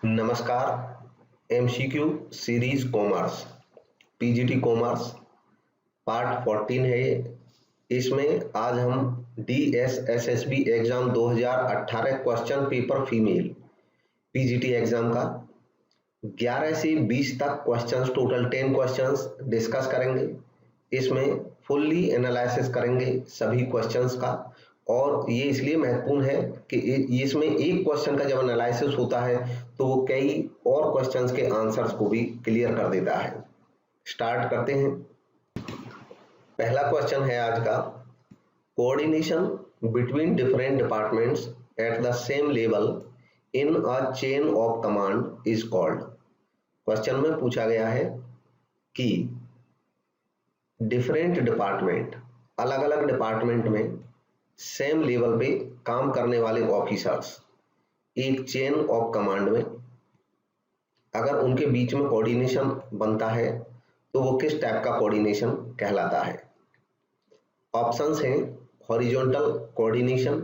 नमस्कार। MCQ series commerce PGT commerce part 14 है ये। इसमें आज हम DSSSB exam 2018 question paper female PGT exam का 11 से 20 तक क्वेश्चंस, टोटल 10 क्वेश्चंस डिस्कस करेंगे। इसमें फुल्ली एनालिसिस करेंगे सभी क्वेश्चंस का, और ये इसलिए महत्वपूर्ण है कि इसमें एक क्वेश्चन का जब एनालिसिस होता है तो वो कई और क्वेश्चंस के आंसर्स को भी क्लियर कर देता है। स्टार्ट करते हैं। पहला क्वेश्चन है आज का, coordination between different departments at the same level in a chain of command is called. Question में पूछा गया है कि डिफरेंट डिपार्टमेंट, अलग अलग डिपार्टमेंट में सेम लेवल पे काम करने वाले ऑफिसर्स एक चेन ऑफ कमांड में अगर उनके बीच में कोऑर्डिनेशन बनता है तो वो किस टाइप का कोऑर्डिनेशन कहलाता है। ऑप्शंस हैं horizontal coordination,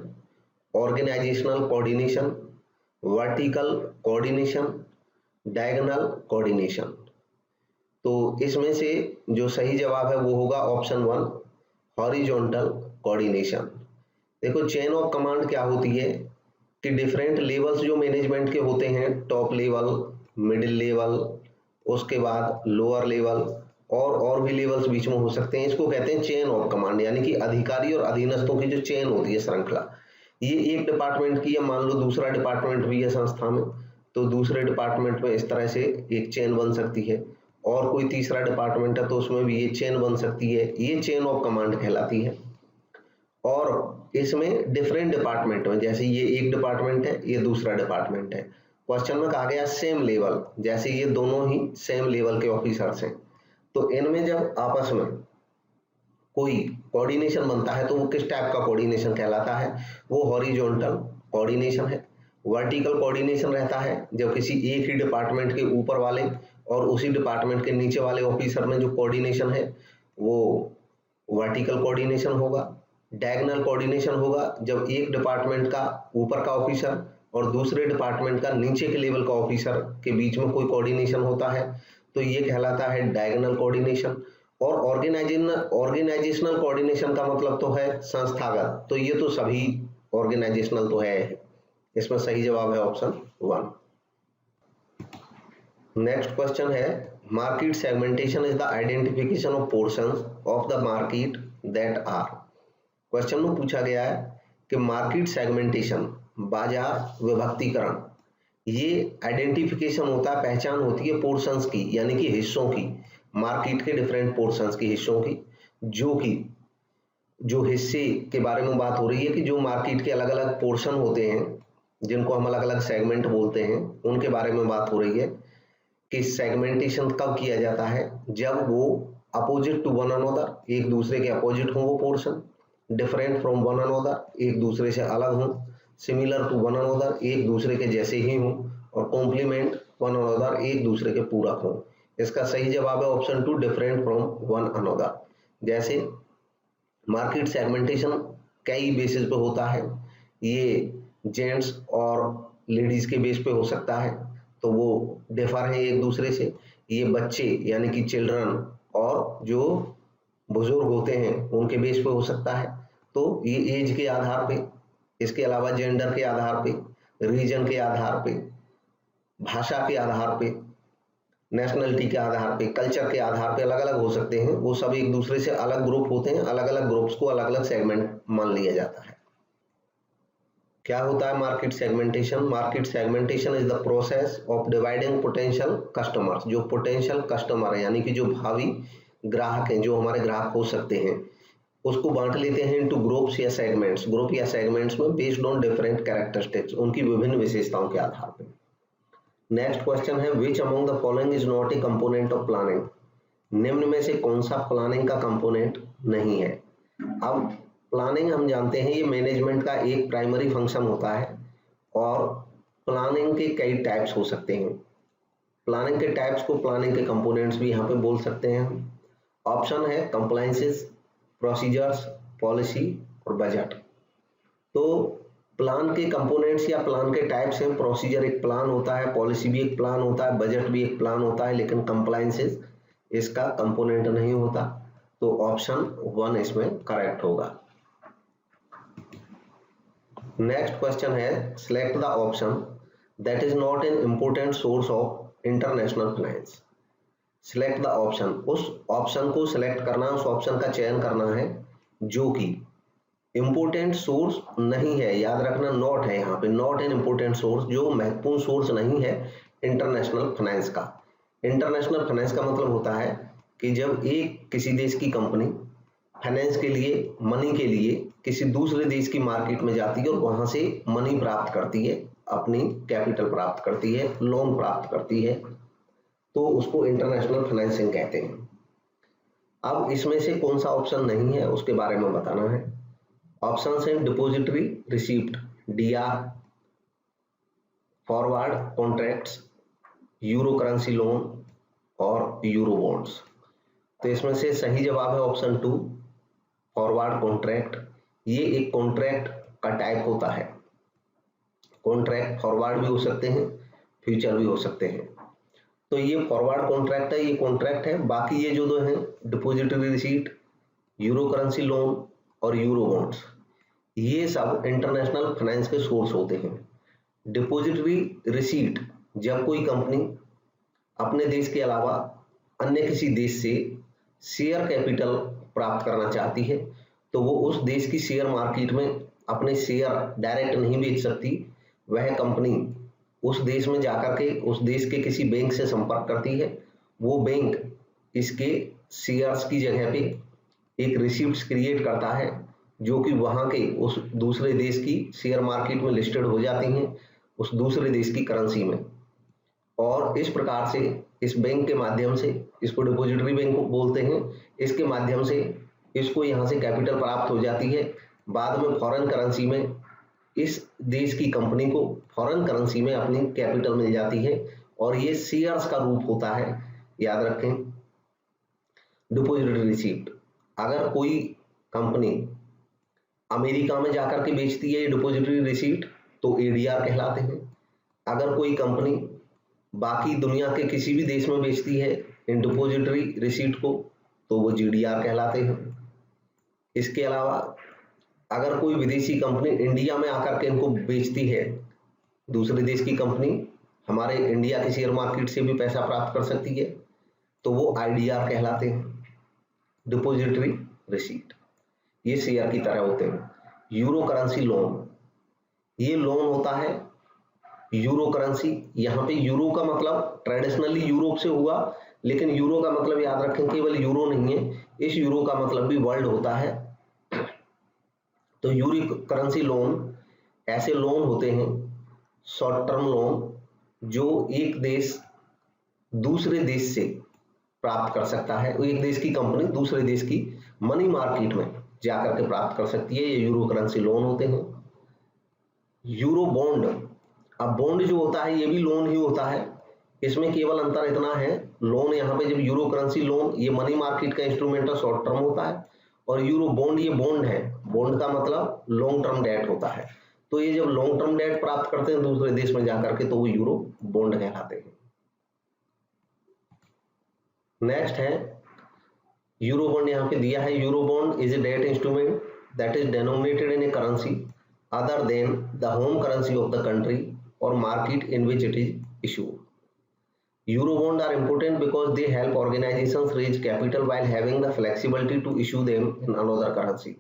organisational coordination, vertical coordination, diagonal coordination. तो इसमें से जो सही जवाब है वो होगा ऑप्शन 1, हॉरिजॉन्टल कोऑर्डिनेशन। देखो, चेन ऑफ कमांड क्या होती है कि डिफरेंट लेवल्स जो मैनेजमेंट के होते हैं, टॉप लेवल, मिडिल लेवल, उसके बाद लोअर लेवल और भी लेवल्स बीच में हो सकते हैं। इसको कहते हैं चेन ऑफ कमांड, यानी कि अधिकारी और अधीनस्थों की जो चेन होती है, श्रृंखला। ये एक डिपार्टमेंट की है, मान लो दूसरा डिपार्टमेंट भी है संस्था में, तो दूसरे डिपार्टमेंट में इस तरह से एक चेन बन सकती है, और कोई तीसरा डिपार्टमेंट है तो उसमें भी ये चेन बन सकती है। ये चेन ऑफ कमांड कहलाती है। और इसमें डिफरेंट डिपार्टमेंट में, जैसे ये एक डिपार्टमेंट है, ये दूसरा डिपार्टमेंट है। क्वेश्चन में कहा गया सेम लेवल, जैसे ये दोनों ही सेम लेवल के ऑफिसर्स हैं, तो इनमें जब आपस में कोई कोऑर्डिनेशन बनता है तो वो किस टाइप का कोऑर्डिनेशन कहलाता है, वो हॉरिजॉन्टल कोऑर्डिनेशन है। वर्टिकल कोऑर्डिनेशन रहता है जब किसी एक ही डिपार्टमेंट के ऊपर वाले और उसी डिपार्टमेंट के नीचे वाले ऑफिसर में जो कोऑर्डिनेशन है वो वर्टिकल कोऑर्डिनेशन होगा। डायगोनल कोऑर्डिनेशन होगा जब एक डिपार्टमेंट का ऊपर का ऑफिसर और दूसरे डिपार्टमेंट का नीचे के लेवल का ऑफिसर के बीच में कोई कोऑर्डिनेशन होता है, तो ये कहलाता है डायगोनल कोऑर्डिनेशन। और ऑर्गेनाइजेशनल कोऑर्डिनेशन का मतलब तो है संस्थागत, तो ये तो सभी ऑर्गेनाइजेशनल तो है। इसमें सही जवाब है ऑप्शन 1। नेक्स्ट क्वेश्चन है, market segmentation is the identification of portions of the market that are. Question में पूछा गया है कि मार्केट सेगमेंटेशन, बाजार विभक्तिकरण, ये आइडेंटिफिकेशन होता है, पहचान होती है पोर्शंस की, यानी कि हिस्सों की, मार्केट के डिफरेंट पोर्शंस की, हिस्सों की, जो हिस्से के बारे में बात हो रही है कि जो मार्केट के अलग अलग पोर्शन होते हैं जिनको हम अलग अलग सेगमेंट बोलते हैं, उनके बारे में बात हो रही है कि सेगमेंटेशन कब किया जाता है, जब वो अपोजिट टू वन अनदर, एक दूसरे के अपोजिट हो वो portion, different from one another, एक दूसरे से अलग हो, सिमिलर टू वन अनदर, एक दूसरे के जैसे ही हो, और कॉम्प्लीमेंट वन अनदर, एक दूसरे के पूरक हो। इसका सही जवाब है option 2, different from one another. जैसे मार्केट सेगमेंटेशन कई बेसिस पे होता है, ये जेंट्स और लेडीज के बेस पे हो सकता है, तो वो डिफर है एक दूसरे से। ये बच्चे यानी कि चिल्ड्रन और जो बुजुर्ग होते हैं उनके बेस पे हो सकता है, तो ये एज के आधार पे, इसके अलावा जेंडर के आधार पे, रीजन के आधार पे, भाषा के आधार पे, नेशनलिटी के आधार पे, कल्चर के आधार पे अलग अलग हो सकते हैं। वो सब एक दूसरे से अलग ग्रुप होते हैं, अलग अलग ग्रुप्स को अलग अलग सेगमेंट मान लिया जाता है। क्या होता है market segmentation? Market segmentation is the process of dividing potential customers. जो पोटेंशियल कस्टमर है, यानी कि जो भावी ग्राहक हैं, जो हमारे ग्राहक हो सकते हैं, उसको बांट लेते हैं इनटू ग्रुप्स या सेगमेंट्स, ग्रुप या सेगमेंट्स में, बेस्ड ऑन डिफरेंट कैरेक्टरिस्टिक्स, उनकी विभिन्न विशेषताओं के आधार पर। नेक्स्ट क्वेश्चन है, which among the following is not a component of planning. निम्न में से कौन सा प्लानिंग का कंपोनेंट नहीं है? अब प्लानिंग हम जानते हैं ये मैनेजमेंट का एक प्राइमरी फंक्शन होता है, और प्लानिंग के कई टाइप्स हो सकते हैं। प्लानिंग के टाइप्स को प्लानिंग के कंपोनेंट्स भी यहाँ पे बोल सकते हैं हम। ऑप्शन है कंप्लायंसेस, प्रोसीजर्स, पॉलिसी और बजट। तो प्लान के कंपोनेंट्स या प्लान के टाइप्स हैं। प्रोसीजर एक प्लान होता है, पॉलिसी भी एक प्लान होता है, बजट भी एक प्लान होता है, लेकिन कंप्लायंसेस इसका कंपोनेंट नहीं होता। तो ऑप्शन 1 इसमें करेक्ट होगा। नेक्स्ट क्वेश्चन है, select the option that is not an important source of international finance. Select the option, उस ऑप्शन को सिलेक्ट करना, उस ऑप्शन का चयन करना है जो कि इम्पोर्टेंट सोर्स नहीं है। याद रखना नॉट है यहाँ पे, नॉट एन इम्पोर्टेंट सोर्स, जो महत्वपूर्ण सोर्स नहीं है इंटरनेशनल फाइनेंस का। इंटरनेशनल फाइनेंस का मतलब होता है कि जब एक किसी देश की कंपनी फाइनेंस के लिए, मनी के लिए किसी दूसरे देश की मार्केट में जाती है और वहां से मनी प्राप्त करती है, अपनी कैपिटल प्राप्त करती है, लोन प्राप्त करती है, तो उसको इंटरनेशनल फाइनेंसिंग कहते हैं। अब इसमें से कौन सा ऑप्शन नहीं है उसके बारे में बताना है। ऑप्शन है depository receipt DR, forward contracts, euro currency loan और यूरो बॉन्ड्स। तो इसमें से सही जवाब है ऑप्शन 2, फॉरवर्ड कॉन्ट्रैक्ट। ये एक कॉन्ट्रैक्ट का टाइप होता है। कॉन्ट्रैक्ट फॉरवर्ड भी हो सकते हैं, फ्यूचर भी हो सकते हैं। तो ये फॉरवर्ड कॉन्ट्रैक्ट है, ये कॉन्ट्रैक्ट है। बाकी ये जो दो हैं, depository receipt, euro currency loan और यूरो बॉन्ड्स, ये सब इंटरनेशनल फाइनेंस के सोर्स होते हैं। डिपॉजिटरी रिसीट, जब कोई कंपनी अपने देश के अलावा अन्य किसी देश से शेयर कैपिटल प्राप्त करना चाहती है, तो वो उस देश की शेयर मार्केट में अपने शेयर डायरेक्ट नहीं बेच सकती। वह कंपनी उस देश में जाकर के उस देश के किसी बैंक से संपर्क करती है। वो बैंक इसके शेयर्स की जगह पे एक रिसिप्ट्स क्रिएट करता है, जो कि वहां के उस दूसरे देश की शेयर मार्केट में लिस्टेड हो जाती हैं, उस दूसरे देश की करेंसी में। और इस प्रकार से इस बैंक के माध्यम से, इसको डिपॉजिटरी बैंक बोलते हैं, इसके माध्यम से इसको यहाँ से कैपिटल प्राप्त हो जाती है। बाद में फॉरेन करेंसी में इस देश की कंपनी को फॉरेन करेंसी में अपनी कैपिटल मिल जाती है और ये शेयर्स का रूप होता है। याद रखें, डिपॉजिटरी रिसीप्ट, अगर कोई कंपनी अमेरिका में जाकर के बेचती है ये डिपॉजिटरी रिसीट, तो ADR कहलाते हैं। अगर कोई कंपनी बाकी दुनिया के किसी भी देश में बेचती है इन डिपॉजिटरी रिसीट को, तो वो GDR कहलाते हैं। इसके अलावा अगर कोई विदेशी कंपनी इंडिया में आकर के इनको बेचती है, दूसरे देश की कंपनी हमारे इंडिया की शेयर मार्केट से भी पैसा प्राप्त कर सकती है, तो वो IDR कहलाते हैं, डिपॉजिटरी रिसीट। ये शेयर की तरह होते हैं। यूरो करेंसी लोन, ये लोन होता है यूरो करेंसी। यहाँ पे यूरो का मतलब ट्रेडिशनली यूरोप से हुआ, लेकिन यूरो का मतलब याद रखें केवल यूरो नहीं है, इस यूरो का मतलब भी वर्ल्ड होता है। तो यूरो करेंसी लोन ऐसे लोन होते हैं, शॉर्ट टर्म लोन, जो एक देश दूसरे देश से प्राप्त कर सकता है। एक देश की कंपनी दूसरे देश की मनी मार्केट में जाकर के प्राप्त कर सकती है, ये यूरो करेंसी लोन होते हैं। यूरो बॉन्ड, अब बॉन्ड जो होता है ये भी लोन ही होता है, इसमें केवल अंतर इतना है, लोन यहाँ पे जब यूरो करेंसी लोन ये मनी मार्केट का इंस्ट्रूमेंट है, शॉर्ट टर्म होता है, और यूरो बॉन्ड ये बॉन्ड है, बॉन्ड का मतलब लॉन्ग टर्म डेट होता है। तो ये जब लॉन्ग टर्म डेट प्राप्त करते हैं दूसरे देश में जाकर के, तो वो यूरो बॉन्ड कहलाते हैं। नेक्स्ट है यूरो बॉन्ड, यहाँ पे दिया है euro bond is a debt instrument that is denominated in A currency other than the home currency of the country or market in which it is issued. Euro bonds are important because they help organizations raise capital while having the flexibility to issue them in another currency.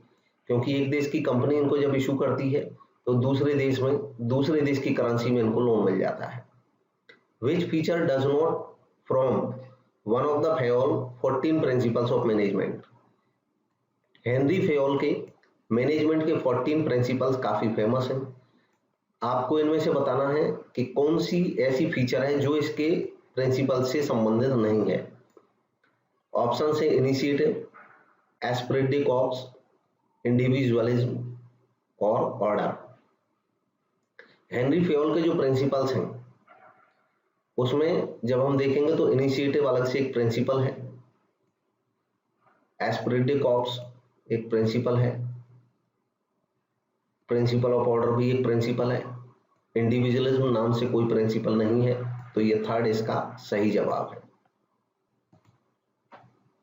क्योंकि एक देश की company इनको जब issue करती है तो दूसरे देश में दूसरे देश की करेंसी में इनको लोन मिल जाता है। Which feature does not from one of the Fayol 14 principles of management. Henry Fayol के मैनेजमेंट के 14 प्रिंसिपल्स काफी फेमस हैं। आपको इनमें से बताना है कि कौन सी ऐसी फीचर है जो इसके प्रिंसिपल से संबंधित नहीं है। ऑप्शन से initiative, Spirit the corps, individualism और ऑर्डर। हेनरी फेयोल के जो प्रिंसिपल्स हैं उसमें जब हम देखेंगे तो इनिशिएटिव अलग से एक प्रिंसिपल है, एस्पिरिट द कॉर्प्स एक प्रिंसिपल है, प्रिंसिपल ऑफ ऑर्डर भी एक प्रिंसिपल है, इंडिविजुअलिज्म नाम से कोई प्रिंसिपल नहीं है, तो ये थर्ड इसका सही जवाब है।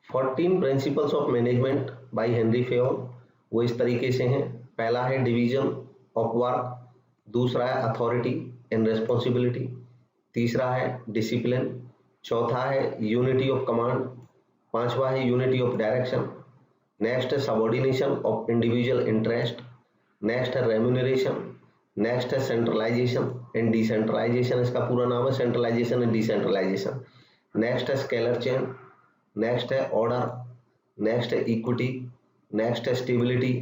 14 principles of management by Henry Fayol, वो इस तरीके से हैं। पहला है डिवीजन ऑफ वर्क, दूसरा है अथॉरिटी एंड रेस्पॉन्सिबिलिटी, तीसरा है डिसिप्लिन, चौथा है यूनिटी ऑफ कमांड, पांचवा है यूनिटी ऑफ डायरेक्शन, नेक्स्ट है subordination of individual interest, next है रेम्यूनरेशन, नेक्स्ट है सेंट्रलाइजेशन एंड डिसेंट्रलाइजेशन, इसका पूरा नाम है सेंट्रलाइजेशन एंड डिसेंट्रलाइजेशन, नेक्स्ट है स्केलर चेन, नेक्स्ट है ऑर्डर, नेक्स्ट है इक्विटी, नेक्स्ट है स्टेबिलिटी,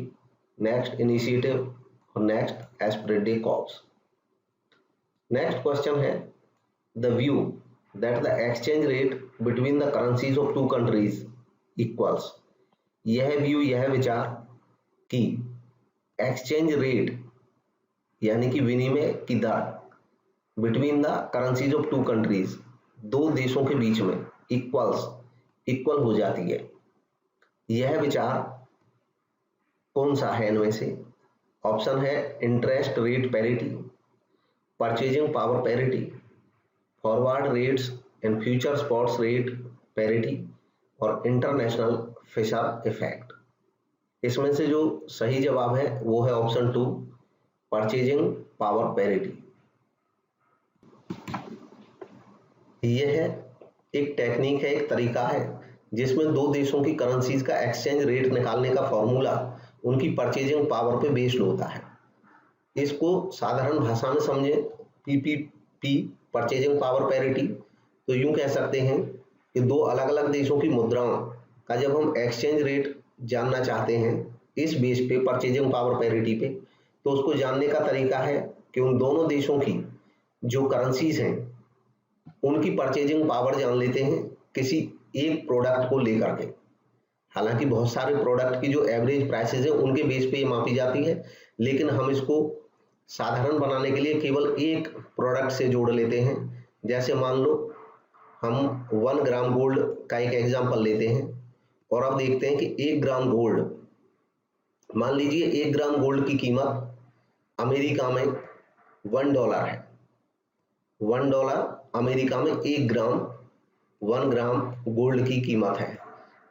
नेक्स्ट इनिशिएटिव और next esprit de corps. Next question है the view that the exchange rate between the currencies of two countries equals, यह view, यह विचार कि एक्सचेंज रेट यानी कि विनिमय की दर between the currencies of two countries, दो देशों के बीच में इक्वल हो जाती है, यह विचार कौन सा है इनमें से? ऑप्शन है interest rate parity, purchasing power parity, forward rates and future spots rate parity और इंटरनेशनल फिशर इफेक्ट। इसमें से जो सही जवाब है वो है ऑप्शन 2, परचेजिंग पावर पैरिटी। यह एक टेक्निक है, एक तरीका है जिसमें दो देशों की करेंसीज का एक्सचेंज रेट निकालने का फॉर्मूला उनकी परचेजिंग पावर पे बेस्ड होता है। इसको साधारण भाषा में समझें, पीपीपी परचेजिंग पावर पैरिटी, तो यूं कह सकते हैं कि दो अलग अलग देशों की मुद्राओं का जब हम एक्सचेंज रेट जानना चाहते हैं इस बेस पे परचेजिंग पावर पैरिटी पे, तो उसको जानने का तरीका है कि उन दोनों देशों की जो करेंसीज हैं उनकी परचेजिंग पावर जान लेते हैं किसी एक प्रोडक्ट को लेकर के। हालांकि बहुत सारे प्रोडक्ट की जो एवरेज प्राइसेस है उनके बेस पे ये मापी जाती है, लेकिन हम इसको साधारण बनाने के लिए केवल एक प्रोडक्ट से जोड़ लेते हैं। जैसे मान लो हम 1 ग्राम गोल्ड का एक एग्जांपल लेते हैं और अब देखते हैं कि 1 ग्राम गोल्ड, मान लीजिए 1 ग्राम गोल्ड की कीमत अमेरिका में $1 है। $1 अमेरिका में 1 ग्राम गोल्ड की कीमत है।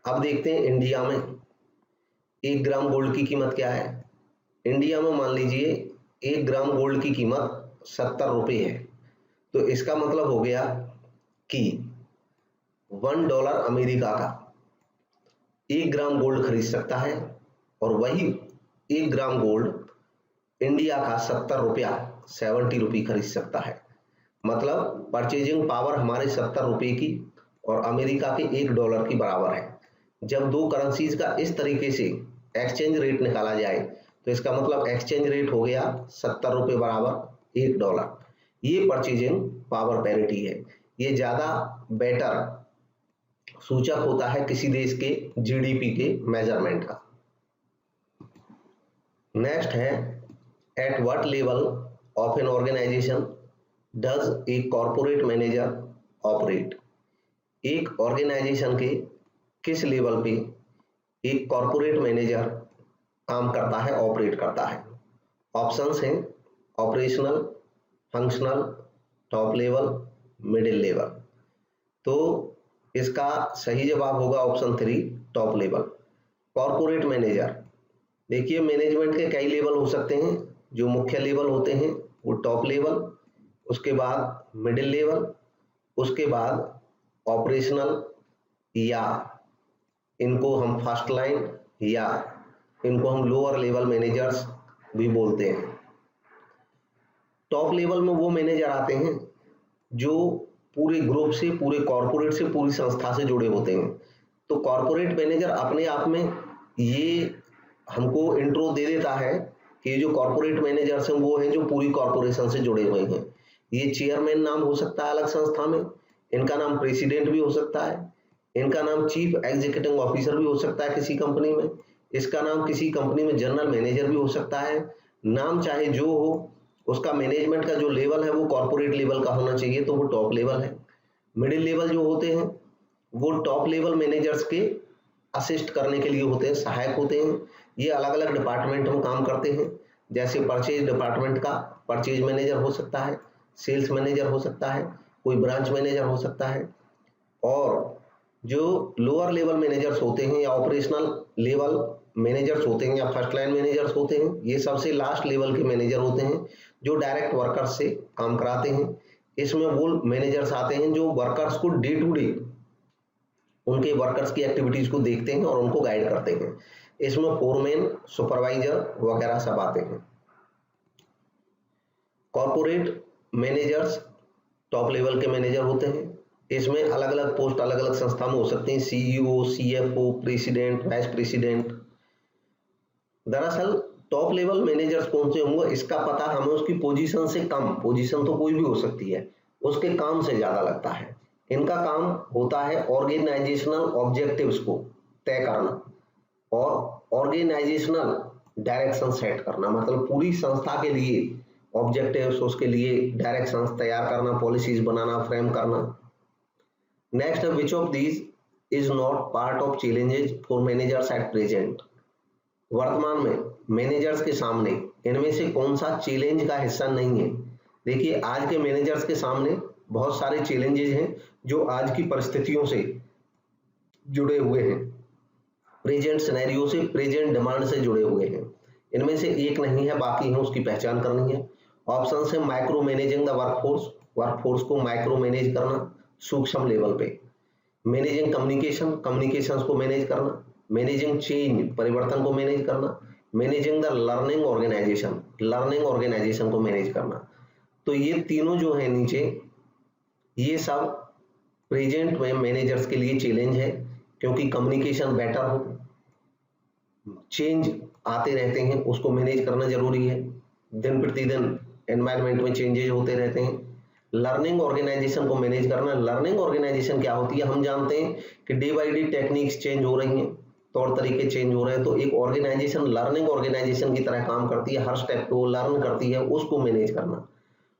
अब देखते हैं इंडिया में 1 ग्राम गोल्ड की कीमत क्या है। इंडिया में मान लीजिए 1 ग्राम गोल्ड की कीमत 70 रुपये है, तो इसका मतलब हो गया कि $1 अमेरिका का 1 ग्राम गोल्ड खरीद सकता है और वही 1 ग्राम गोल्ड इंडिया का 70 रुपये खरीद सकता है। मतलब परचेजिंग पावर हमारे 70 रुपये की और अमेरिका के $1 की बराबर है। जब दो करेंसीज का इस तरीके से एक्सचेंज रेट निकाला जाए तो इसका मतलब एक्सचेंज रेट हो गया 70 रुपये बराबर $1। ये परचेजिंग पावर पैरिटी है। ये ज़्यादा बेटर सूचक होता है किसी देश के जीडीपी के मेजरमेंट का। नेक्स्ट है at what level of an organisation does a corporate manager operate. एक ऑर्गेनाइजेशन के किस लेवल पे एक कॉर्पोरेट मैनेजर काम करता है, ऑपरेट करता है। ऑप्शंस हैं operational, functional, top level, middle level. तो इसका सही जवाब होगा option 3, top level. Corporate manager, देखिए मैनेजमेंट के कई लेवल हो सकते हैं। जो मुख्य लेवल होते हैं वो टॉप लेवल, उसके बाद मिडिल लेवल, उसके बाद ऑपरेशनल, या इनको हम फर्स्ट लाइन या इनको हम लोअर लेवल मैनेजर्स भी बोलते हैं। टॉप लेवल में वो मैनेजर आते हैं जो पूरे ग्रुप से, पूरे कॉर्पोरेट से, पूरी संस्था से जुड़े होते हैं। तो कॉर्पोरेट मैनेजर अपने आप में ये हमको इंट्रो दे देता है कि जो कॉर्पोरेट मैनेजर्स हैं वो हैं जो पूरी कॉर्पोरेशन से जुड़े हुए हैं। ये चेयरमैन नाम हो सकता है अलग संस्था में, इनका नाम प्रेसिडेंट भी हो सकता है, इनका नाम चीफ एग्जीक्यूटिव ऑफिसर भी हो सकता है किसी कंपनी में, इसका नाम किसी कंपनी में जनरल मैनेजर भी हो सकता है। नाम चाहे जो हो, उसका मैनेजमेंट का जो लेवल है वो कॉर्पोरेट लेवल का होना चाहिए, तो वो टॉप लेवल है। मिडिल लेवल जो होते हैं वो टॉप लेवल मैनेजर्स के असिस्ट करने के लिए होते हैं, सहायक होते हैं। ये अलग अलग डिपार्टमेंट में काम करते हैं। जैसे परचेज डिपार्टमेंट का परचेज मैनेजर हो सकता है, सेल्स मैनेजर हो सकता है, कोई ब्रांच मैनेजर हो सकता है। और जो लोअर लेवल मैनेजर्स होते हैं या ऑपरेशनल लेवल मैनेजर्स होते हैं या फर्स्ट लाइन मैनेजर्स होते हैं, ये सबसे लास्ट लेवल के मैनेजर होते हैं जो डायरेक्ट वर्कर्स से काम कराते हैं। इसमें वो मैनेजर्स आते हैं जो वर्कर्स को डे टू डे उनके वर्कर्स की एक्टिविटीज को देखते हैं और उनको गाइड करते हैं। इसमें फोरमैन, सुपरवाइजर वगैरह सब आते हैं। कॉर्पोरेट मैनेजर्स टॉप लेवल के मैनेजर होते हैं। इसमें अलग अलग पोस्ट अलग अलग संस्था में हो सकते हैं, CEO, CFO, president, vice president. दरअसल टॉप लेवल मैनेजर्स कौन से होंगे इसका पता हमें उसकी पोजीशन से कम, पोजीशन तो कोई भी हो सकती है, उसके काम से ज्यादा लगता है। इनका काम होता है ऑर्गेनाइजेशनल ऑब्जेक्टिव्स को तय करना और ऑर्गेनाइजेशनल डायरेक्शन सेट करना, मतलब पूरी संस्था के लिए ऑब्जेक्टिव्स, उसके लिए डायरेक्शंस तैयार करना, पॉलिसीज बनाना, फ्रेम करना। Next, which of these is not part of challenges for managers at present. वर्तमान में मैनेजर्स के सामने इनमें से कौन सा चैलेंज का हिस्सा नहीं है। देखिए, आज के मैनेजर्स के सामने बहुत सारे चैलेंजेस हैं जो आज की परिस्थितियों से जुड़े हुए हैं, प्रेजेंट सिनेरियो से, प्रेजेंट डिमांड से जुड़े हुए हैं। इनमें से एक नहीं है, बाकी है, उसकी पहचान करनी है। ऑप्शन है micro managing the workforce, workforce को माइक्रो मैनेज करना सूक्ष्म लेवल पे। मैनेजिंग कम्युनिकेशन, कम्युनिकेशंस को मैनेज करना। मैनेजिंग चेंज, परिवर्तन को मैनेज करना। Managing the learning organisation, learning organisation को मैनेज करना। तो ये तीनों जो है नीचे, ये सब प्रेजेंट में मैनेजर्स के लिए चैलेंज है, क्योंकि कम्युनिकेशन बेटर हो, चेंज आते रहते हैं, उसको मैनेज करना जरूरी है। दिन प्रतिदिन एनवायरनमेंट में चेंजेज होते रहते हैं। लर्निंग ऑर्गेनाइजेशन को मैनेज करना, लर्निंग ऑर्गेनाइजेशन क्या होती है, हम जानते हैं कि day by day techniques change हो रही हैं, तौर तरीके चेंज हो रहे हैं, तो एक ऑर्गेनाइजेशन लर्निंग ऑर्गेनाइजेशन की तरह काम करती है, हर स्टेप को लर्न करती है, उसको मैनेज करना।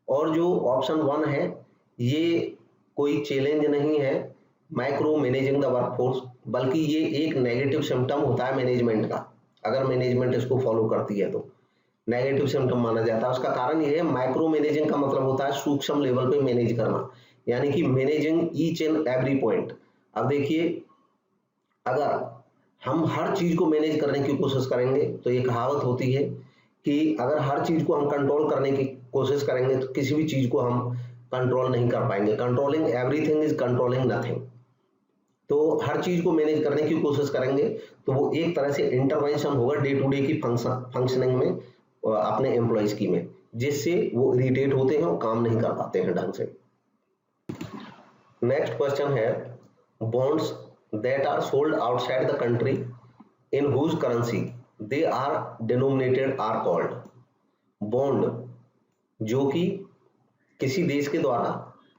और जो ऑप्शन 1 है, ये कोई चैलेंज नहीं है, माइक्रो मैनेजिंग द वर्कफोर्स, बल्कि ये एक नेगेटिव सिम्टम होता है मैनेजमेंट का। अगर मैनेजमेंट इसको फॉलो करती है तो नेगेटिव सिम्टम माना जाता है। उसका कारण ये है, माइक्रो मैनेजिंग का मतलब होता है सूक्ष्म लेवल पे मैनेज करना, यानी कि managing each and every point. अब देखिए, अगर हम हर चीज को मैनेज करने की कोशिश करेंगे तो ये कहावत होती है कि अगर हर चीज को हम कंट्रोल करने की कोशिश करेंगे तो किसी भी चीज को हम कंट्रोल नहीं कर पाएंगे। Controlling everything is controlling nothing. तो हर चीज को मैनेज करने की कोशिश करेंगे तो वो एक तरह से इंटरवेंशन होगा डे टू डे की फंक्शनिंग में, अपने एम्प्लॉइज की में, जिससे वो इरिटेट होते हैं और काम नहीं कर पाते हैं ढंग से। नेक्स्ट क्वेश्चन है, bonds that are sold outside the country in whose currency they are denominated are called. Bond जो कि किसी देश के द्वारा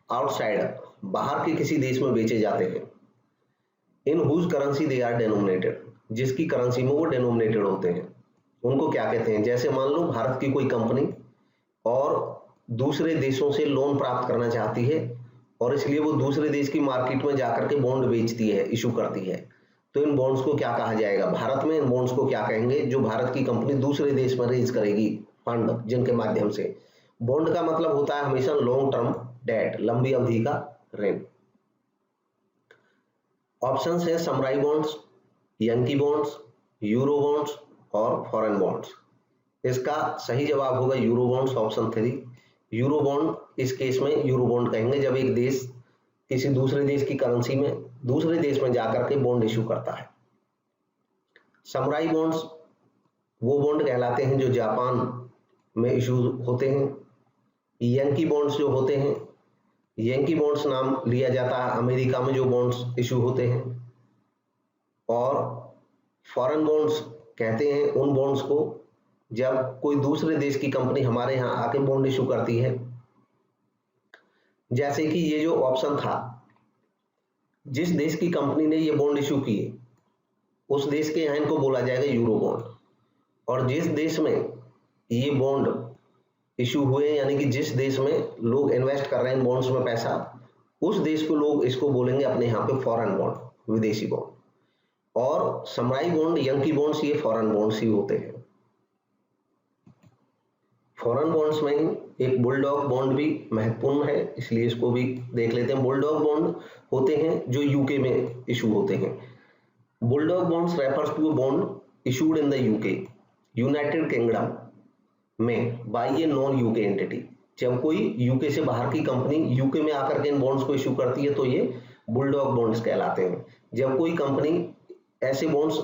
आउटसाइड, बाहर के किसी देश में बेचे जाते हैं, in whose currency they are denominated, जिसकी करेंसी में वो डिनोमिनेटेड होते हैं, उनको क्या कहते हैं। जैसे मान लो भारत की कोई कंपनी और दूसरे देशों से लोन प्राप्त करना चाहती है और इसलिए वो दूसरे देश की मार्केट में जाकर के बॉन्ड बेचती है, इशू करती है, तो इन बॉन्ड्स को क्या कहा जाएगा। भारत में इन बॉन्ड्स को क्या कहेंगे, जो भारत की कंपनी दूसरे देश में रेज करेगी फंड, जिनके माध्यम से। बॉन्ड का मतलब होता है हमेशा लॉन्ग टर्म डेट, लंबी अवधि का ऋण। ऑप्शन है samurai bonds, Yankee bonds, euro bonds और फॉरेन बॉन्ड्स। इसका सही जवाब होगा euro bonds, option 3। Euro bond, इस केस में यूरो बॉन्ड कहेंगे जब एक देश किसी दूसरे देश की करेंसी में दूसरे देश में जाकर के बॉन्ड इशू करता है। समुराई बॉन्ड्स वो बॉन्ड कहलाते हैं जो जापान में इशू होते हैं। यंकी बॉन्ड्स जो होते हैं, यंकी बॉन्ड्स नाम लिया जाता है अमेरिका में जो बॉन्ड्स इशू होते हैं। और फॉरेन बॉन्ड्स कहते हैं उन बॉन्ड्स को जब कोई दूसरे देश की कंपनी हमारे यहाँ आके बॉन्ड इशू करती है। जैसे कि ये जो ऑप्शन था, जिस देश की कंपनी ने ये बॉन्ड इशू किए उस देश के यहाँ इनको बोला जाएगा यूरो बॉन्ड, और जिस देश में ये बॉन्ड इशू हुए, यानी कि जिस देश में लोग इन्वेस्ट कर रहे हैं बॉन्ड्स में पैसा, उस देश को लोग इसको बोलेंगे अपने यहाँ पे फॉरेन बॉन्ड, विदेशी बॉन्ड। और समुराई बॉन्ड, यंकी बॉन्ड्स, ये फॉरेन बॉन्ड्स ही होते हैं। फॉरेन बॉन्ड्स में ही एक बुलडॉग बॉन्ड भी महत्वपूर्ण है, इसलिए इसको भी देख लेते हैं। बुलडॉग बॉन्ड होते हैं जो यूके में इशू होते हैं। Bulldog bonds refers to a bond issued in the UK, United Kingdom में by a non UK entity. जब कोई यूके से बाहर की कंपनी यूके में आकर के इन बॉन्ड्स को इशू करती है तो ये बुलडॉग बॉन्ड्स कहलाते हैं। जब कोई कंपनी ऐसे बॉन्ड्स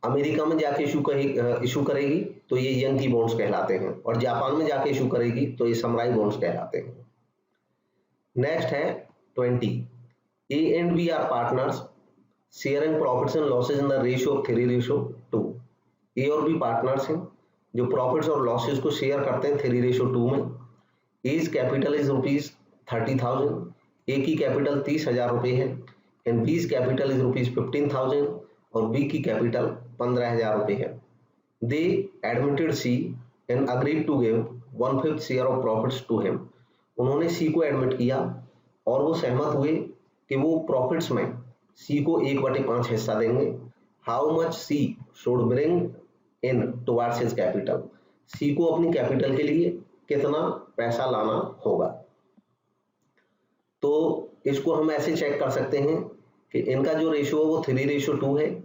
अमेरिका में जाके इशू करेगी तो ये यंकी बॉन्ड्स कहलाते हैं, और जापान में जाके इशू करेगी तो ये समुराई बॉन्ड्स कहलाते हैं। नेक्स्ट है 20, A and B are partners sharing profits and losses in the ratio of 3:2। A और बी पार्टनर्स हैं जो प्रॉफिट्स और लॉसेज को शेयर करते हैं 3:2 में। एज कैपिटल इज ₹30,000, ए की कैपिटल 30,000 रुपये है, एंड बी कैपिटल इज ₹15,000 और बी की कैपिटल 15,000 रुपये है। They admitted C and agreed to give 1/5 share of profits to him. उन्होंने सी को एडमिट किया और वो सहमत हुए कि वो प्रॉफिट्स में सी को 1/5 हिस्सा देंगे। How much C should bring in towards his capital, C को अपनी कैपिटल के लिए कितना पैसा लाना होगा। तो इसको हम ऐसे चेक कर सकते हैं कि इनका जो रेशियो है वो 3:2 है,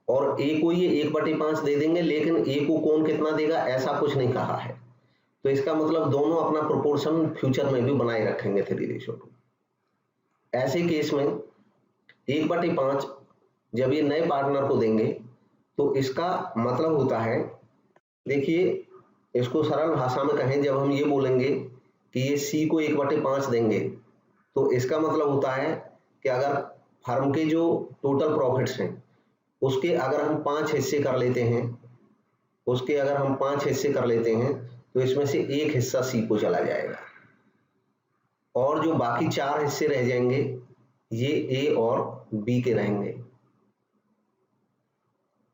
और ए को ये 1/5 दे देंगे, लेकिन ए को कौन कितना देगा ऐसा कुछ नहीं कहा है। तो इसका मतलब दोनों अपना प्रोपोर्शन फ्यूचर में भी बनाए रखेंगे 3:2। ऐसे केस में 1/5 जब ये नए पार्टनर को देंगे तो इसका मतलब होता है, देखिए इसको सरल भाषा में कहें, जब हम ये बोलेंगे कि ये सी को 1/5 देंगे तो इसका मतलब होता है कि अगर फर्म के जो टोटल प्रॉफिट्स हैं उसके अगर हम 5 हिस्से कर लेते हैं तो इसमें से एक हिस्सा सी को चला जाएगा, और जो बाकी 4 हिस्से रह जाएंगे ये ए और बी के रहेंगे।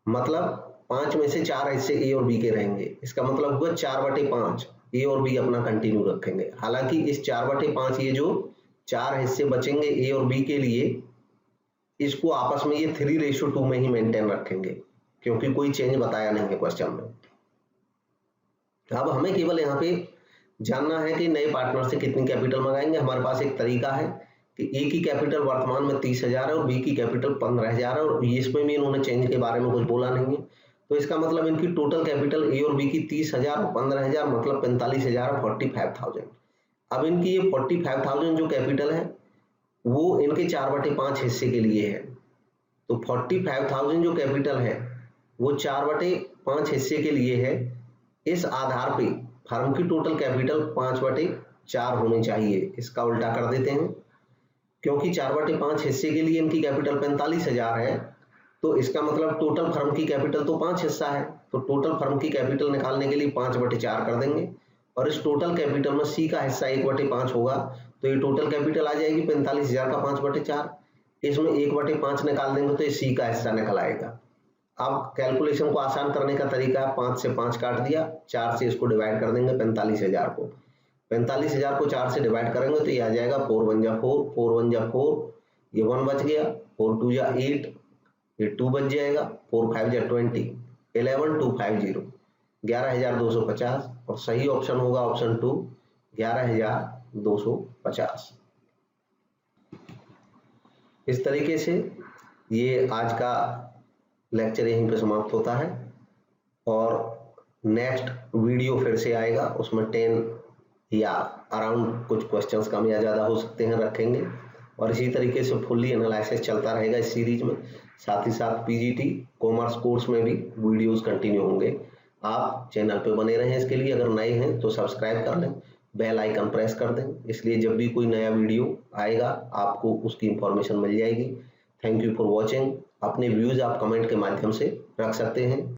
मतलब 5 में से 4 हिस्से ए और बी के रहेंगे। इसका मतलब हुआ 4/5 ए और बी अपना कंटिन्यू रखेंगे। हालांकि इस 4/5 ये जो 4 हिस्से बचेंगे ए और बी के लिए, इसको आपस में ये 3:2 में ही मेंटेन रखेंगे, क्योंकि कोई चेंज बताया नहीं है क्वेश्चन में। अब हमें केवल यहाँ पे जानना है कि नए पार्टनर से कितनी कैपिटल मंगाएंगे। हमारे पास एक तरीका है कि ए की कैपिटल वर्तमान में 30,000 है और बी की कैपिटल 15,000 है, और इसमें भी इन्होंने चेंज के बारे में कुछ बोला नहीं है। तो इसका मतलब इनकी टोटल कैपिटल ए और बी की 30,000 और 15,000 मतलब 45,000 और 45,000। अब इनकी ये 45,000 जो कैपिटल है वो इनके 4/5 हिस्से के लिए है। तो 45,000 जो कैपिटल है वो 4/5 हिस्से के लिए है। इस आधार पे फर्म की टोटल कैपिटल 5/4 होनी चाहिए। इसका उल्टा कर देते हैं, क्योंकि 4/5 हिस्से के लिए इनकी कैपिटल 45,000 है, तो इसका मतलब टोटल फर्म की कैपिटल तो 5 हिस्सा है, तो टोटल फर्म की कैपिटल निकालने के लिए 5/4 कर देंगे, और इस टोटल कैपिटल में सी का हिस्सा 1/5 होगा, तो ये टोटल कैपिटल आ जाएगी 45,000 का 5/4। इसमें 1/5 निकाल देंगे तो ये सी का हिस्सा निकल आएगा। अब कैलकुलेशन को आसान करने का तरीका है, 5 से 5 काट दिया, 4 से इसको डिवाइड कर देंगे 45,000 को। 45,000 को 4 से डिवाइड करेंगे तो ये आ जाएगा 4 1 जा 4, 4 1 जा 4, ये 1 बच गया, 4 2 जा 8, ये 2 बच जाएगा, 4 5 जा 20, 11,250, 11,250, और सही ऑप्शन होगा ऑप्शन 2, 11,250। इस तरीके से ये आज का लेक्चर यहीं पे समाप्त होता है, और नेक्स्ट वीडियो फिर से आएगा, उसमें 10 या अराउंड कुछ क्वेश्चंस कम या ज़्यादा हो सकते हैं रखेंगे, और इसी तरीके से फुल्ली एनालिसिस चलता रहेगा इस सीरीज में। साथ ही साथ पीजीटी कॉमर्स कोर्स में भी वीडियोस कंटिन्यू होंगे। आप चैनल पे बने रहें। इसके लिए अगर नए हैं तो सब्सक्राइब कर लें, बेल आइकन प्रेस कर दें, इसलिए जब भी कोई नया वीडियो आएगा आपको उसकी इंफॉर्मेशन मिल जाएगी। Thank you for watching. अपने व्यूज़ आप कमेंट के माध्यम से रख सकते हैं।